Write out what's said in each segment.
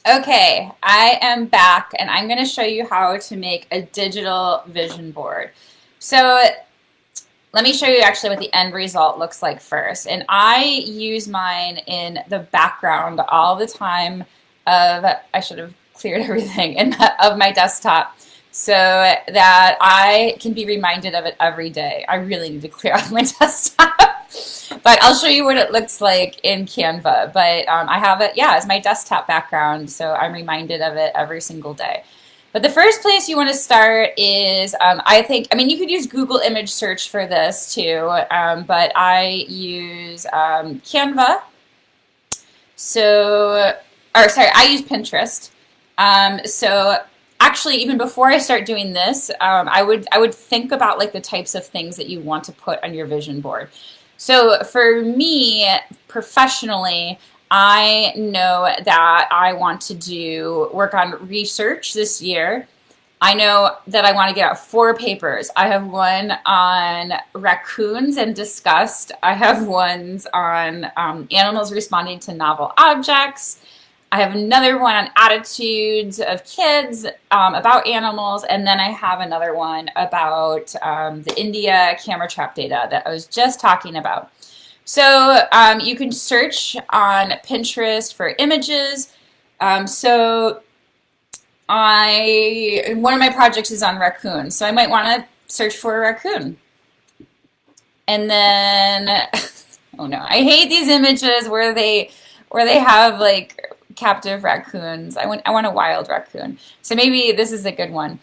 Okay, I am back and I'm going to show you how to make a digital vision board. So let me show you actually what the end result looks like first. And I use mine in the background all the time of, I should have cleared everything of my desktop so that I can be reminded of it every day. I really need to clear off my desktop. But I'll show you what it looks like in Canva. But I have it, yeah, as my desktop background, so I'm reminded of it every single day. But the first place you want to start is, I mean, you could use Google image search for this too, but I use Canva. So, or sorry, I use Pinterest. So actually, even before I start doing this, I would think about like the types of things that you want to put on your vision board. So for me, professionally, I know that I want to do work on research this year. I know that I want to get out 4 papers. I have one on raccoons and disgust. I have ones on animals responding to novel objects. I have another one on attitudes of kids about animals, and then I have another one about the India camera trap data that I was just talking about. So you can search on Pinterest for images. So one of my projects is on raccoons, so I might want to search for a raccoon. And then, oh no, I hate these images where they have like captive raccoons. I want a wild raccoon. So maybe this is a good one.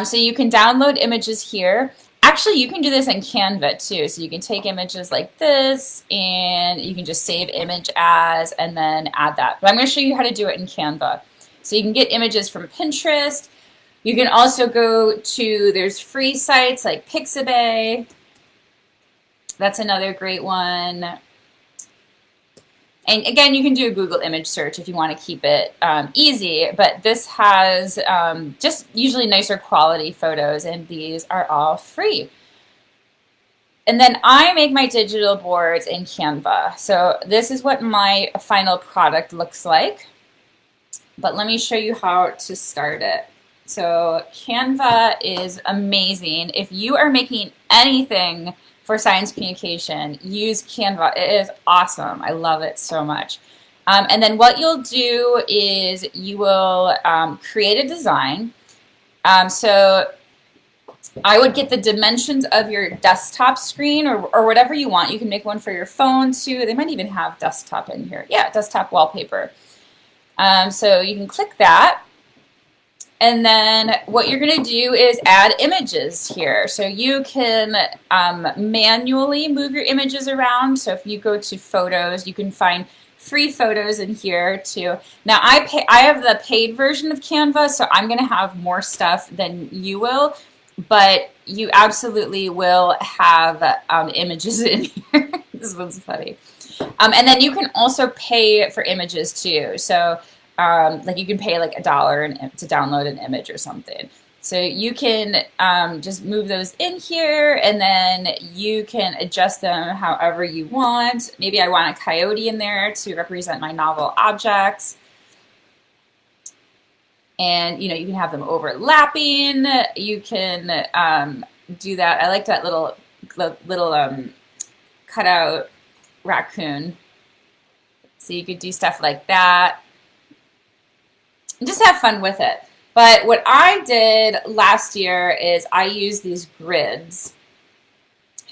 So you can download images here. Actually, you can do this in Canva too. So you can take images like this and you can just save image as and then add that. But I'm going to show you how to do it in Canva. So you can get images from Pinterest. You can also go to, there's free sites like Pixabay. That's another great one. And again, you can do a Google image search if you want to keep it easy, but this has just usually nicer quality photos, and these are all free. And then I make my digital boards in Canva. So this is what my final product looks like. But let me show you how to start it. So Canva is amazing. If you are making anything for science communication, use Canva. It is awesome. I love it so much. And then what you'll do is you will create a design. So I would get the dimensions of your desktop screen or whatever you want. You can make one for your phone too. They might even have desktop in here. Yeah, desktop wallpaper. So you can click that. And then what you're going to do is add images here. So you can manually move your images around. So if you go to photos, you can find free photos in here too. Now I have the paid version of Canva, so I'm going to have more stuff than you will, but you absolutely will have images in here. This one's funny. And then you can also pay for images too. So like you can pay like $1 to download an image or something. So you can just move those in here, and then you can adjust them however you want. Maybe I want a coyote in there to represent my novel objects. And you know, you can have them overlapping. You can do that. I like that little cutout raccoon. So you could do stuff like that. And just have fun with it. But what I did last year is I used these grids.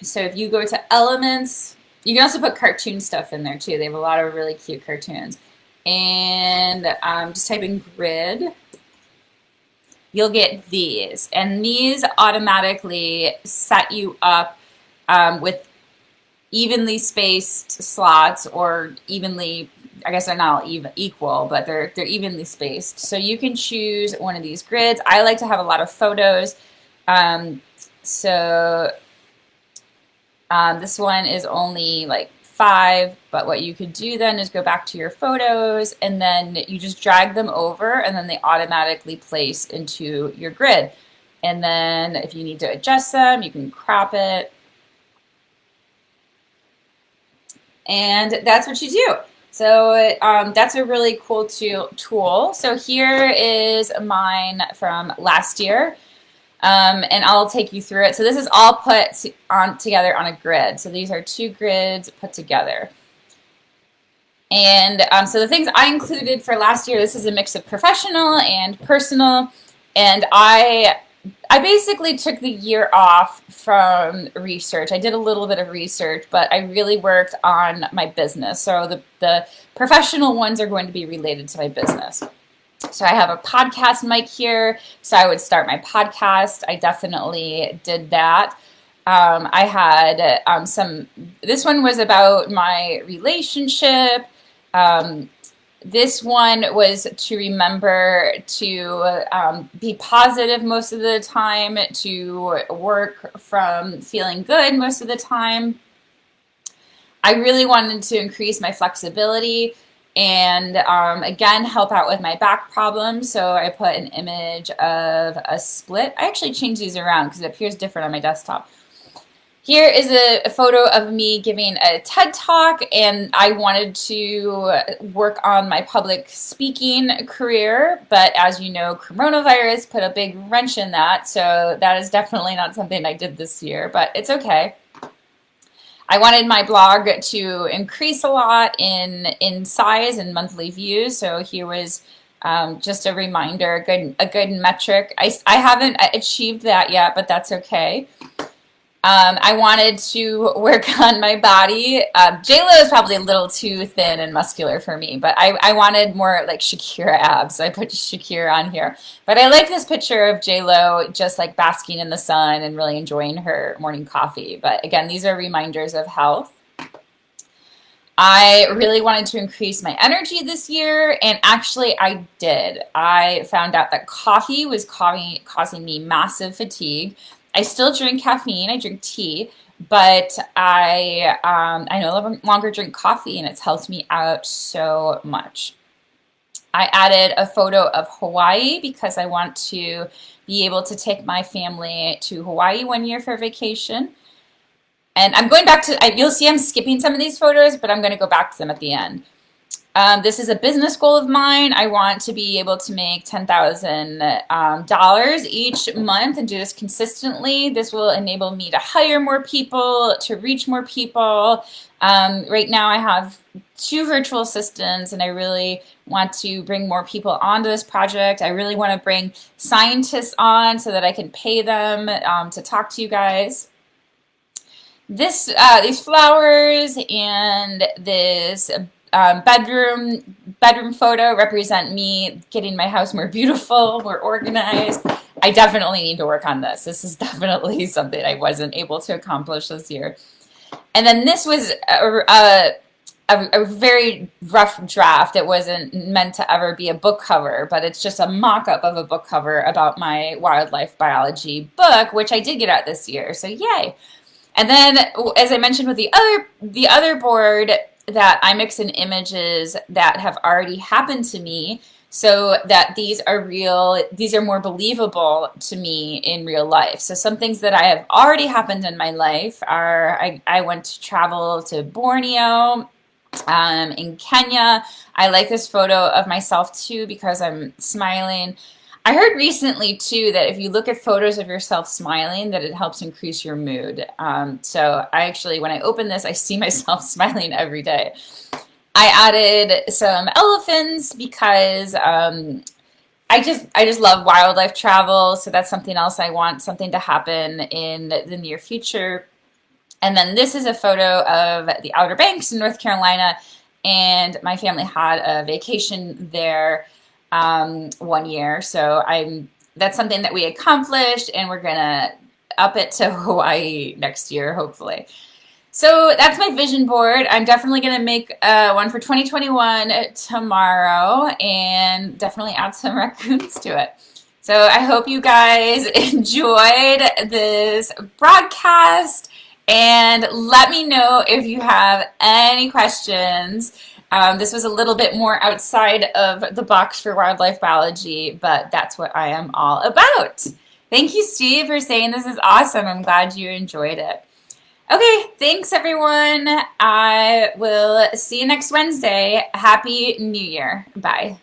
So if you go to elements, you can also put cartoon stuff in there too. They have a lot of really cute cartoons. And just type in grid. You'll get these. And these automatically set you up with evenly spaced slots, or evenly, I guess they're not all equal, but they're evenly spaced. So you can choose one of these grids. I like to have a lot of photos. This one is only like 5, but what you could do then is go back to your photos and then you just drag them over and then they automatically place into your grid. And then if you need to adjust them, you can crop it. And that's what you do. So that's a really cool tool. So here is mine from last year. And I'll take you through it. So this is all put together on a grid. So these are 2 grids put together. And so the things I included for last year, this is a mix of professional and personal. And I basically took the year off from research. I did a little bit of research, but I really worked on my business. So the professional ones are going to be related to my business. So I have a podcast mic here, so I would start my podcast. I definitely did that. I had this one was about my relationship. This one was to remember to be positive most of the time, to work from feeling good most of the time. I really wanted to increase my flexibility and again, help out with my back problems. So I put an image of a split. I actually changed these around because it appears different on my desktop. Here is a photo of me giving a TED Talk, and I wanted to work on my public speaking career, but as you know, coronavirus put a big wrench in that, so that is definitely not something I did this year, but it's okay. I wanted my blog to increase a lot in size and monthly views, so here was just a reminder, a good metric. I haven't achieved that yet, but that's okay. I wanted to work on my body. J-Lo is probably a little too thin and muscular for me, but I wanted more like Shakira abs. So I put Shakira on here. But I like this picture of J-Lo just like basking in the sun and really enjoying her morning coffee. But again, these are reminders of health. I really wanted to increase my energy this year, and actually I did. I found out that coffee was causing me massive fatigue. I still drink caffeine, I drink tea, but I no longer drink coffee, and it's helped me out so much. I added a photo of Hawaii because I want to be able to take my family to Hawaii one year for vacation. And I'm going back to, you'll see I'm skipping some of these photos, but I'm going to go back to them at the end. This is a business goal of mine. I want to be able to make $10,000 each month and do this consistently. This will enable me to hire more people, to reach more people. Right now I have 2 virtual assistants, and I really want to bring more people onto this project. I really want to bring scientists on so that I can pay them to talk to you guys. These flowers and this bedroom photo represent me getting my house more beautiful, more organized. I definitely need to work on this. This is definitely something I wasn't able to accomplish this year. And then this was a very rough draft. It wasn't meant to ever be a book cover, but it's just a mock-up of a book cover about my wildlife biology book, which I did get out this year, so yay. And then, as I mentioned with the other board, that I mix in images that have already happened to me so that these are real, these are more believable to me in real life. So some things that I have already happened in my life are, I went to travel to Borneo, in Kenya. I like this photo of myself too because I'm smiling. I heard recently too that if you look at photos of yourself smiling, that it helps increase your mood. So I actually, when I open this, I see myself smiling every day. I added some elephants because I just love wildlife travel. So that's something else I want something to happen in the near future. And then this is a photo of the Outer Banks in North Carolina, and my family had a vacation there one year, so that's something that we accomplished, and we're gonna up it to Hawaii next year, hopefully. So that's my vision board. I'm definitely gonna make one for 2021 tomorrow, and definitely add some raccoons to it. So I hope you guys enjoyed this broadcast, and let me know if you have any questions. This was a little bit more outside of the box for wildlife biology, but that's what I am all about. Thank you, Steve, for saying this is awesome. I'm glad you enjoyed it. Okay, thanks everyone. I will see you next Wednesday. Happy New Year. Bye.